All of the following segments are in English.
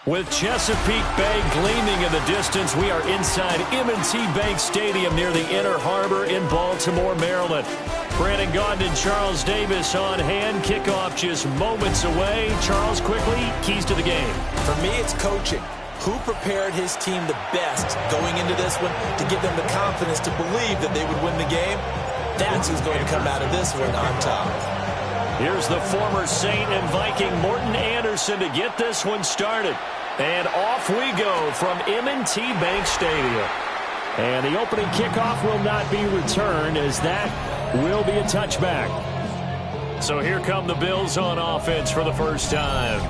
With Chesapeake Bay gleaming in the distance, we are inside M&T Bank Stadium near the Inner Harbor in Baltimore, Maryland. Brandon Gaudin and Charles Davis on hand. Kickoff just moments away. Charles, quickly, keys to the game. For me, it's coaching. Who prepared his team the best going into this one to give them the confidence to believe that they would win the game? That's who's going to come out of this one on top. Here's the former Saint and Viking Morton Anderson to get this one started. And off we go from M&T Bank Stadium. And the opening kickoff will not be returned, as that will be a touchback. So here come the Bills on offense for the first time.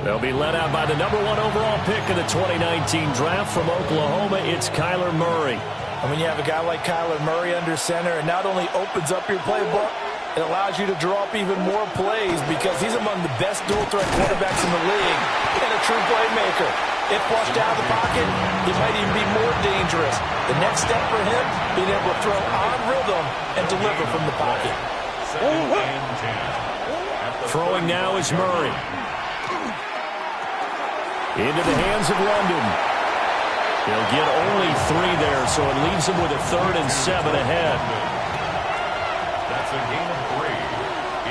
They'll be led out by the #1 overall pick in the 2019 draft from Oklahoma. It's Kyler Murray. And when you have a guy like Kyler Murray under center, it not only opens up your playbook, it allows you to draw up even more plays because he's among the best dual-threat quarterbacks in the league and a true playmaker. If flushed out of the pocket, he might even be more dangerous. The next step for him, being able to throw on rhythm and deliver from the pocket. Throwing now is Murray. Into the hands of London. He'll get only 3 there, so it leaves him with a 3rd and 7 ahead. That's a gain of 3.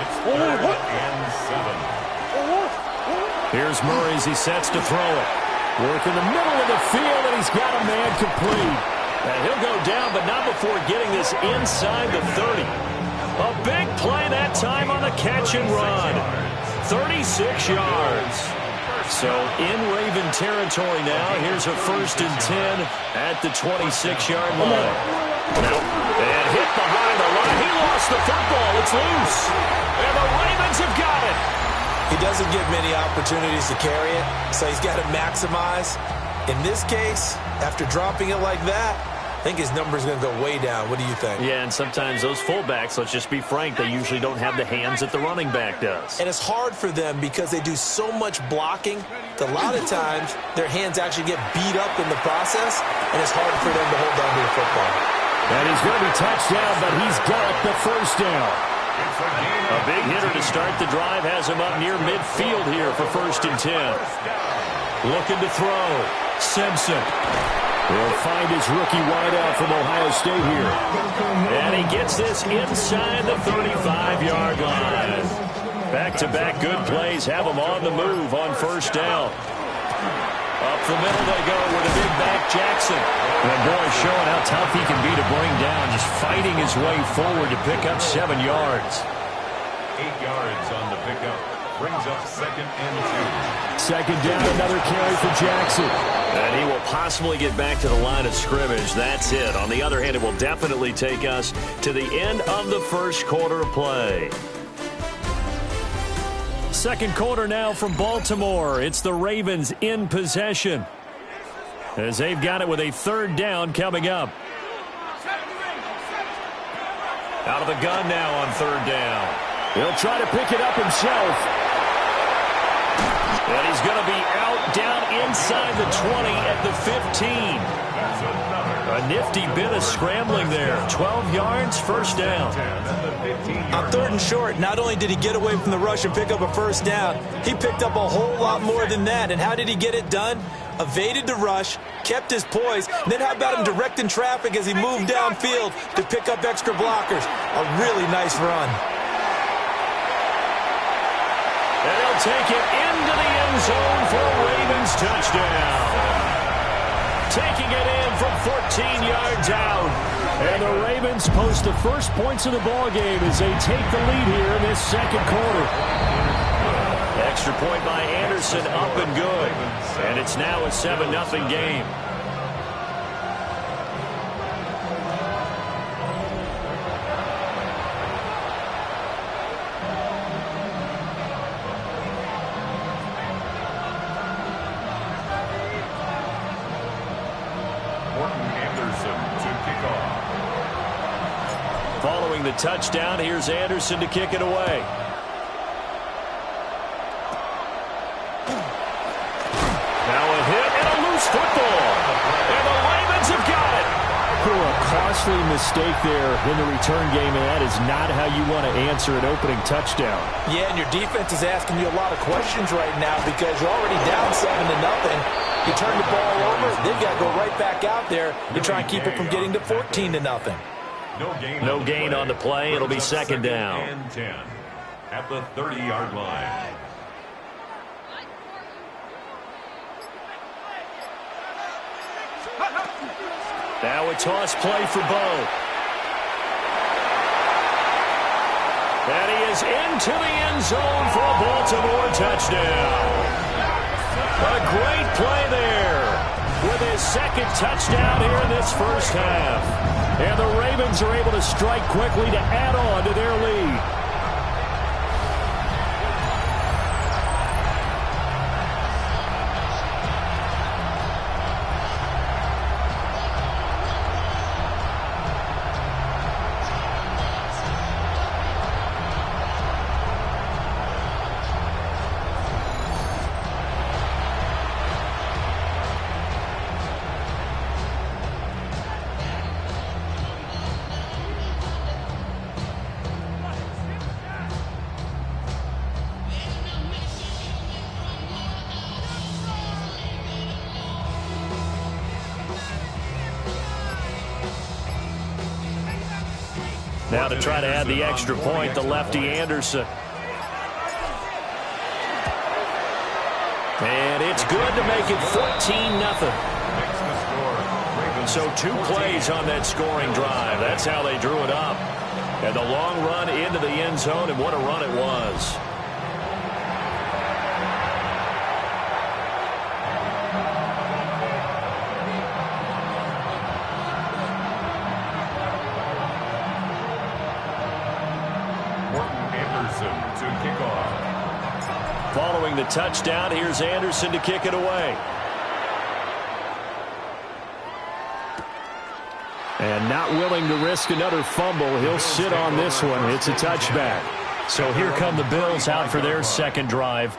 It's 3rd and 7. Here's Murray as he sets to throw it. Work in the middle of the field, and he's got a man complete. And he'll go down, but not before getting this inside the 30. A big play that time on the catch and run. 36 yards. So in Raven territory now. Here's a 1st and 10 at the 26-yard line. And hit behind the line. He lost the football. It's loose. And the Ravens have got it. He doesn't get many opportunities to carry it, so he's got to maximize. In this case, after dropping it like that, I think his number's going to go way down. What do you think? Yeah, and sometimes those fullbacks, let's just be frank, they usually don't have the hands that the running back does. And it's hard for them because they do so much blocking that a lot of times their hands actually get beat up in the process, and it's hard for them to hold on to the football. And he's going to be touched down, but he's got the 1st down. A big hitter to start the drive has him up near midfield here for 1st and 10. Looking to throw. Simpson. He'll find his rookie wideout from Ohio State here. And he gets this inside the 35-yard line. Back-to-back good plays have him on the move on 1st down. Up the middle they go with a big back Jackson. And boy, showing how tough he can be to bring down, just fighting his way forward to pick up 7 yards. 8 yards on the pickup. Brings up 2nd and 2. 2nd down, another carry for Jackson. And he will possibly get back to the line of scrimmage. That's it. On the other hand, it will definitely take us to the end of the 1st quarter of play. 2nd quarter now from Baltimore. It's the Ravens in possession, as they've got it with a 3rd down coming up. Out of the gun now on 3rd down. He'll try to pick it up himself. And he's going to be out down inside the 20 at the 15. A nifty bit of scrambling there. 12 yards, 1st down. On 3rd and short, not only did he get away from the rush and pick up a 1st down, he picked up a whole lot more than that. And how did he get it done? Evaded the rush, kept his poise, and then how about him directing traffic as he moved downfield to pick up extra blockers? A really nice run. And he'll take it into the end zone for a Ravens touchdown. Taking it in from 14 yards out. And the Ravens post the first points of the ballgame as they take the lead here in this 2nd quarter. Extra point by Anderson, up and good. And it's now a 7-0 game. Following the touchdown, here's Anderson to kick it away. Now a hit and a loose football. And the Ravens have got it. threw a costly mistake there in the return game, and that is not how you want to answer an opening touchdown. Yeah, and your defense is asking you a lot of questions right now because you're already down 7-0. You turn the ball over, they've got to go right back out there to try and keep it from getting to 14-0. No gain on the play. It'll be second down. And 10 at the 30-yard line. Now a toss play for Bo. And he is into the end zone for a Baltimore touchdown. A great play there with his second touchdown here in this first half. And the Ravens are able to strike quickly to add on to their lead. Now to try to add the extra point, the lefty Anderson. And it's good to make it 14-0. So 2 plays on that scoring drive. That's how they drew it up. And the long run into the end zone, and what a run it was. Following the touchdown, here's Anderson to kick it away. And not willing to risk another fumble, he'll sit on this one. It's a touchback. So here come the Bills out for their second drive.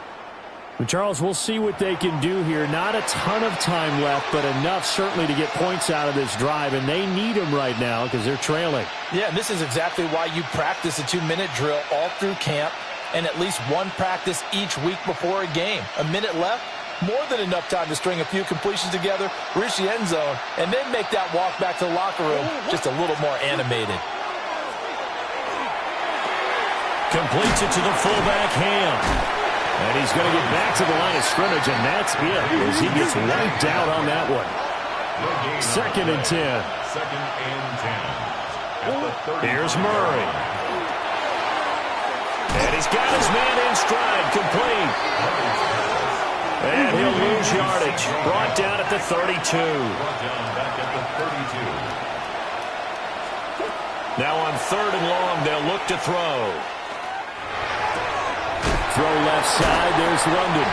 Well, Charles, we'll see what they can do here. Not a ton of time left, but enough certainly to get points out of this drive, and they need them right now because they're trailing. Yeah, and this is exactly why you practice a 2-minute drill all through camp and at least one practice each week before a game. A minute left, more than enough time to string a few completions together, reach the end zone, and then make that walk back to the locker room just a little more animated. Completes it to the fullback, Ham. And he's going to get back to the line of scrimmage, and that's it as he gets wiped out on that one. Second and 10. Second and 10. Here's Murray. And he's got his man in stride, complete. And he'll lose yardage. Brought down at the 32. Now on 3rd and long, they'll look to throw. Throw left side, there's London.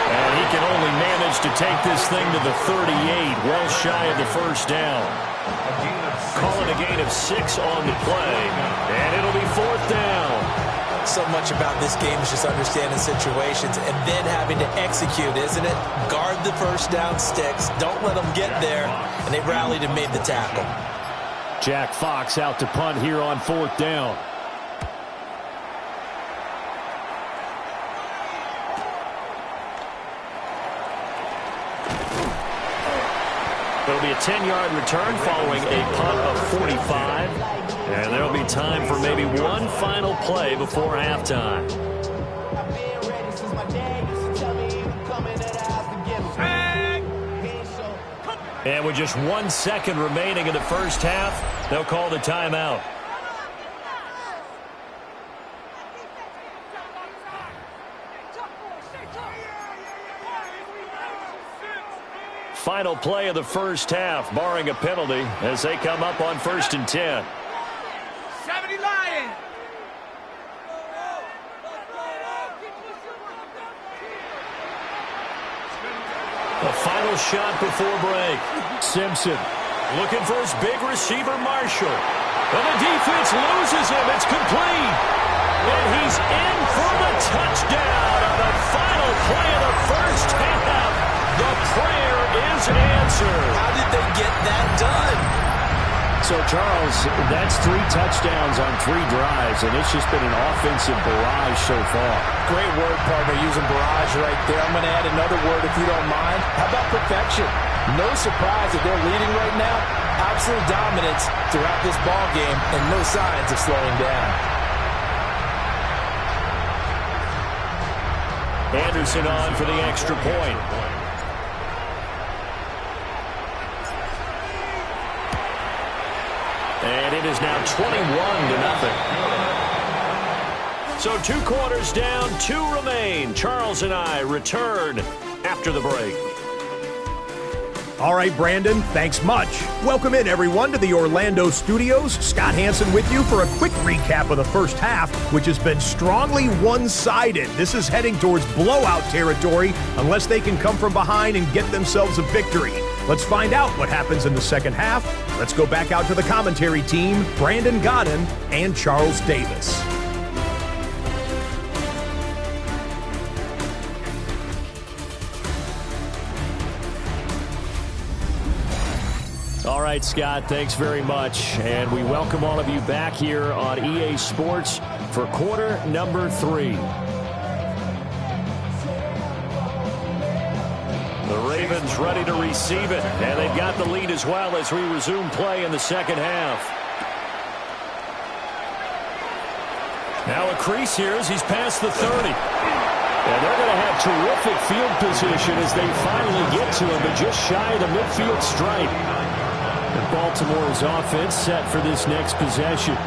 And he can only manage to take this thing to the 38, well shy of the first down. Call it a gain of 6 on the play, and it'll be 4th down. So much about this game is just understanding situations and then having to execute, isn't it? Guard the first down sticks, don't let them get there, and they rallied and made the tackle. Jack Fox out to punt here on 4th down. It'll be a 10-yard return following a punt of 45. And there'll be time for maybe one final play before halftime. And with just 1 second remaining in the first half, they'll call the timeout. Final play of the first half, barring a penalty, as they come up on 1st and 10. 70 Lions. A final shot before break. Simpson looking for his big receiver, Marshall. And the defense loses him. It's complete. And he's in for the touchdown on the final play of the first half. The prayer is answered. How did they get that done? So, Charles, that's 3 touchdowns on 3 drives, and it's just been an offensive barrage so far. Great word, partner, using barrage right there. I'm going to add another word if you don't mind. How about perfection? No surprise that they're leading right now. Absolute dominance throughout this ball game, and no signs of slowing down. Anderson on for the extra point. And it is now 21-0. So 2 quarters down, 2 remain. Charles and I return after the break. All right, Brandon, thanks much. Welcome in, everyone, to the Orlando studios. Scott Hansen with you for a quick recap of the first half, which has been strongly one-sided. This is heading towards blowout territory unless they can come from behind and get themselves a victory. Let's find out what happens in the second half. Let's go back out to the commentary team, Brandon Godden and Charles Davis. All right, Scott, thanks very much. And we welcome all of you back here on EA Sports for quarter number 3. The Ravens ready to receive it, and they've got the lead as well as we resume play in the second half. Now a crease here as he's past the 30. And they're going to have terrific field position as they finally get to him, but just shy of the midfield stripe. And Baltimore's offense set for this next possession.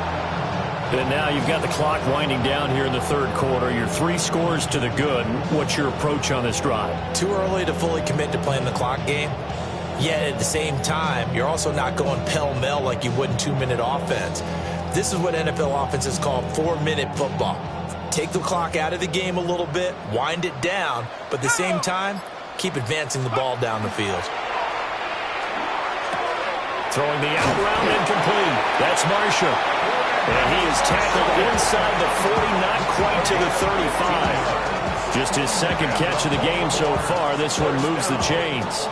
And now you've got the clock winding down here in the third quarter. You're 3 scores to the good. What's your approach on this drive? Too early to fully commit to playing the clock game. Yet at the same time, you're also not going pell-mell like you would in 2-minute offense. This is what NFL offenses call 4-minute football. Take the clock out of the game a little bit, wind it down, but at the same time, keep advancing the ball down the field. Throwing the out route incomplete. That's Marshall. And he is tackled inside the 40, not quite to the 35. Just his second catch of the game so far. This one moves the chains.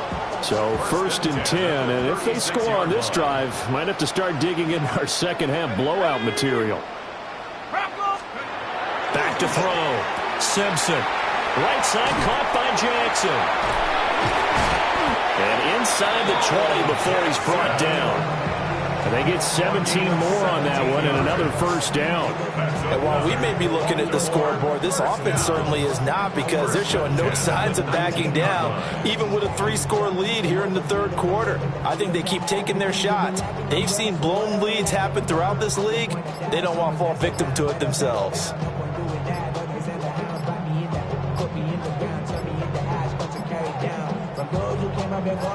So 1st and 10, and if they score on this drive, might have to start digging in our second half blowout material. Back to throw. Simpson. Right side caught by Jackson. And inside the 20 before he's brought down. And they get 17 more on that one and another first down. And while we may be looking at the scoreboard, this offense certainly is not, because they're showing no signs of backing down, even with a 3-score lead here in the third quarter. I think they keep taking their shots. They've seen blown leads happen throughout this league. They don't want to fall victim to it themselves.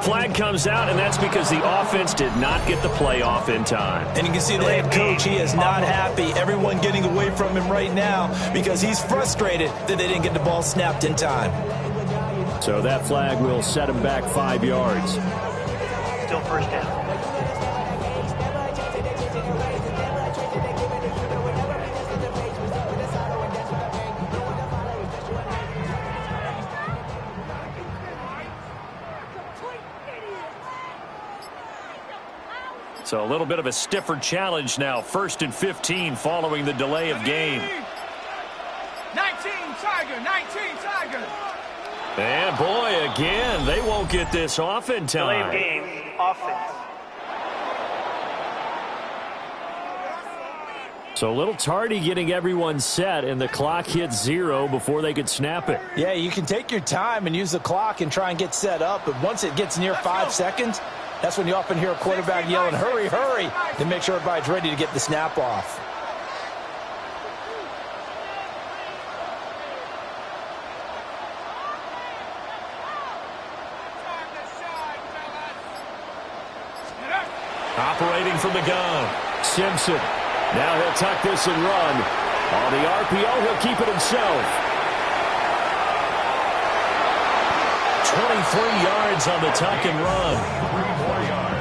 Flag comes out, and that's because the offense did not get the play off in time. And you can see the head coach, he is not happy. Everyone getting away from him right now because he's frustrated that they didn't get the ball snapped in time. So that flag will set him back 5 yards. Still first down. So a little bit of a stiffer challenge now. 1st and 15 following the delay of game. 19 Tiger, 19 Tiger. And boy, again, they won't get this off in Delay of time. game, offense. So a little tardy getting everyone set, and the clock hits 0 before they could snap it. Yeah, you can take your time and use the clock and try and get set up, but once it gets near 5 seconds, that's when you often hear a quarterback yelling, hurry, hurry, to make sure everybody's ready to get the snap off. Operating from the gun, Simpson. Now he'll tuck this and run. On the RPO, he'll keep it himself. 23 yards on the tuck and run.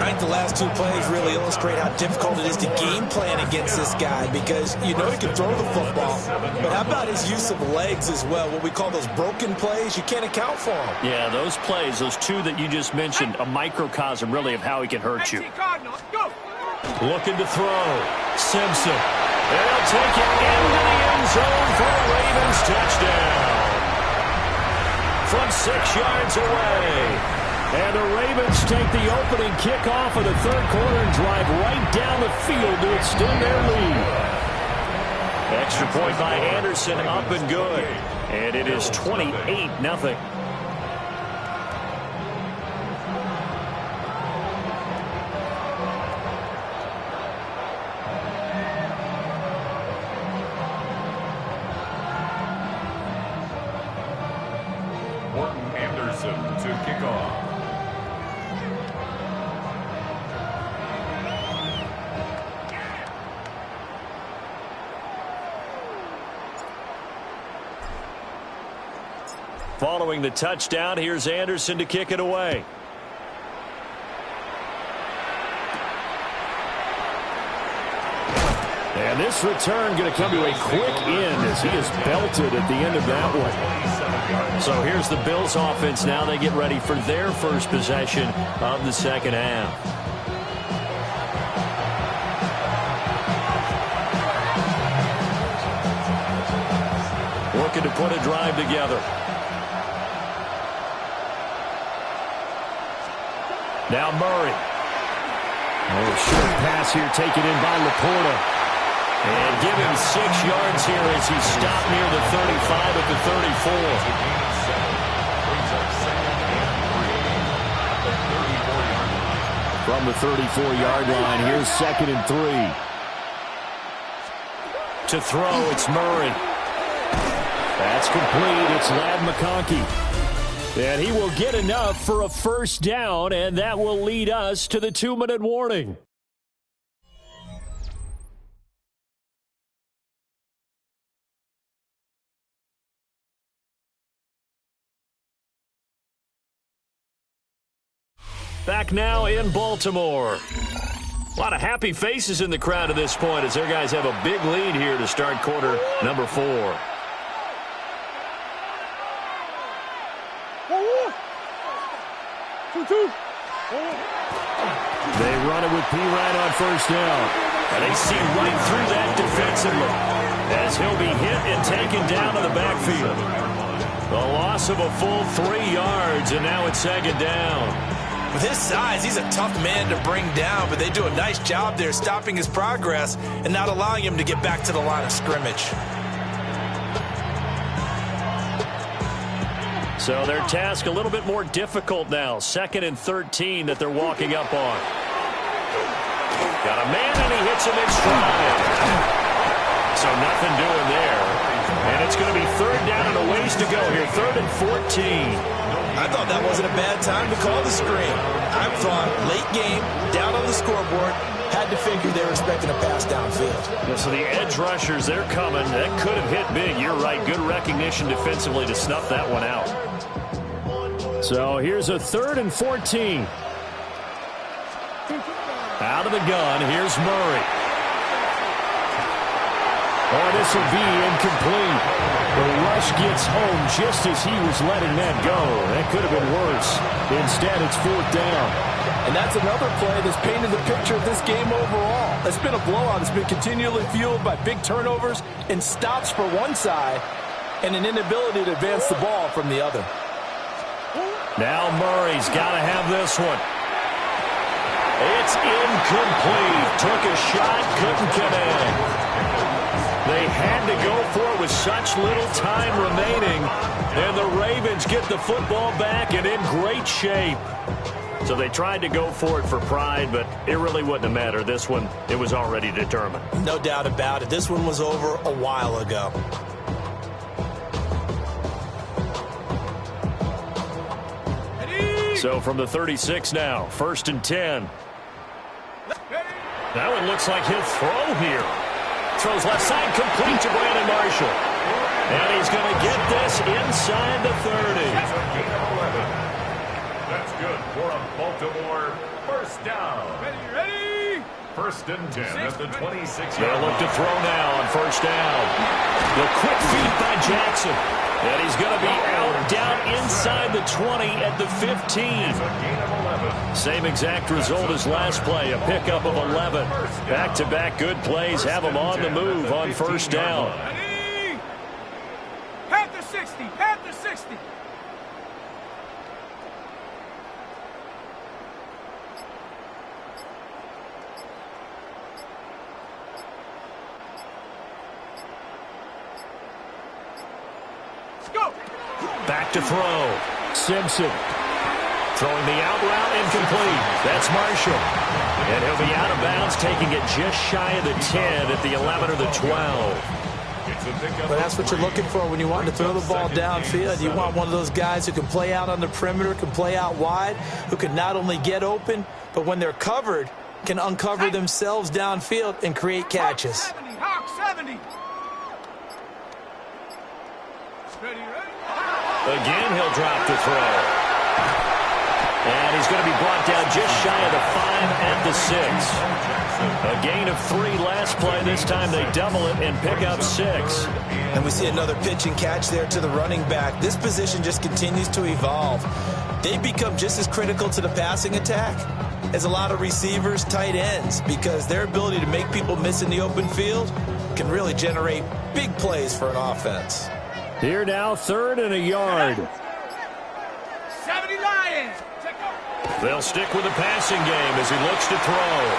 I think the last 2 plays really illustrate how difficult it is to game plan against this guy, because you know he can throw the football, but how about his use of legs as well? What we call those broken plays, you can't account for them. Yeah, those plays, those 2 that you just mentioned, a microcosm really of how he can hurt you. Cardinals, go. Looking to throw. Simpson. They'll take it into the end zone for a Ravens touchdown. From 6 yards away. And the Ravens take the opening kickoff of the third quarter and drive right down the field to extend their lead. Extra point by Anderson, up and good. And it is 28-0. Anderson to kick off. Following the touchdown, here's Anderson to kick it away. And this return going to come to a quick end as he is belted at the end of that one. So here's the Bills offense now. They get ready for their first possession of the second half. Looking to put a drive together. Now Murray. Oh, short pass here taken in by Laporta. And give him 6 yards here as he stopped near the 35 at the 34. From the 34-yard line, here's 2nd and 3. To throw, it's Murray. That's complete. It's Ladd McConkey. And he will get enough for a first down, and that will lead us to the 2-minute warning. Back now in Baltimore. A lot of happy faces in the crowd at this point as their guys have a big lead here to start quarter number 4. They run it with P-Ryan on first down. And they see right through that defensively as he'll be hit and taken down to the backfield. The loss of a full 3 yards, and now it's 2nd down. With his size, he's a tough man to bring down, but they do a nice job there stopping his progress and not allowing him to get back to the line of scrimmage. So their task a little bit more difficult now. 2nd and 13 that they're walking up on. Got a man, and he hits him in stride. So nothing doing there. And it's going to be 3rd down and a ways to go here. 3rd and 14. I thought that wasn't a bad time to call the screen. I thought late game, down on the scoreboard, had to figure they were expecting a pass downfield. Yeah, so the edge rushers, they're coming. That could have hit big. You're right. Good recognition defensively to snuff that one out. So here's a 3rd and 14. Out of the gun, here's Murray. Oh, this will be incomplete. The rush gets home just as he was letting that go. That could have been worse. Instead, it's 4th down. And that's another play that's painted the picture of this game overall. It's been a blowout. It's been continually fueled by big turnovers and stops for one side and an inability to advance the ball from the other. Now Murray's got to have this one. It's incomplete. Took a shot, couldn't connect. They had to go for it with such little time remaining. And the Ravens get the football back and in great shape. So they tried to go for it for pride, but it really wouldn't have mattered. This one, it was already determined. No doubt about it. This one was over a while ago. So from the 36 now, 1st and 10. That one looks like he'll throw here. Throws left side, complete to Brandon Marshall. And he's going to get this inside the 30. That's a gain of 11. That's good for a Baltimore first down. Ready? First and 10 at the 26-yard They'll look to throw now on first down. The quick feed by Jackson. And he's going to be out down inside the 20 at the 15. Same exact result as last play, a pickup of 11. Back-to-back good plays have him on the move on first down. Ready? Panther 60, Panther 60. Go. Back to throw. Simpson. Throwing the out route incomplete. That's Marshall. And he'll be out of bounds, taking it just shy of the 10 at the 11 or the 12. But that's what you're looking for when you want to throw the ball downfield. You want one of those guys who can play out on the perimeter, can play out wide, who can not only get open, but when they're covered, can uncover themselves downfield and create catches. Hawk 70. Ready, ready? Again, he'll drop the throw. And he's going to be brought down just shy of the 5 at the 6. A gain of 3 last play. This time they double it and pick up 6. And we see another pitch and catch there to the running back. This position just continues to evolve. They become just as critical to the passing attack as a lot of receivers, tight ends, because their ability to make people miss in the open field can really generate big plays for an offense. Here now, 3rd and a yard. 70 Lions. They'll stick with the passing game as he looks to throw.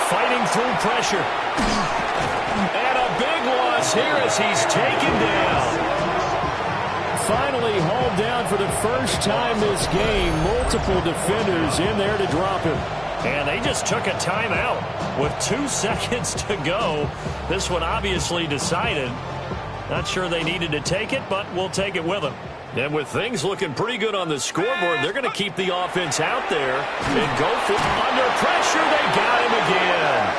Fighting through pressure. And a big loss here as he's taken down. Finally hauled down for the first time this game. Multiple defenders in there to drop him. And they just took a timeout with 2 seconds to go. This one obviously decided. Not sure they needed to take it, but we'll take it with them. And with things looking pretty good on the scoreboard, they're going to keep the offense out there and go for it. Under pressure, they got him again.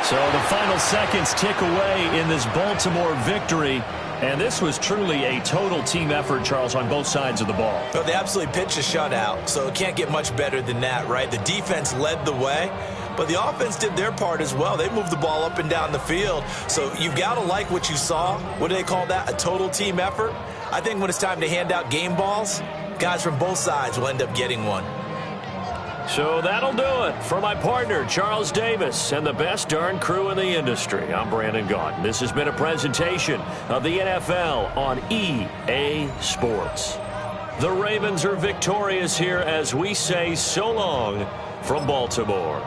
So the final seconds tick away in this Baltimore victory. And this was truly a total team effort, Charles, on both sides of the ball. Well, they absolutely pitched a shutout, so it can't get much better than that, right? The defense led the way, but the offense did their part as well. They moved the ball up and down the field, so you've got to like what you saw. What do they call that? A total team effort? I think when it's time to hand out game balls, guys from both sides will end up getting one. So that'll do it for my partner, Charles Davis, and the best darn crew in the industry. I'm Brandon Gaudin. This has been a presentation of the NFL on EA Sports. The Ravens are victorious here as we say so long from Baltimore.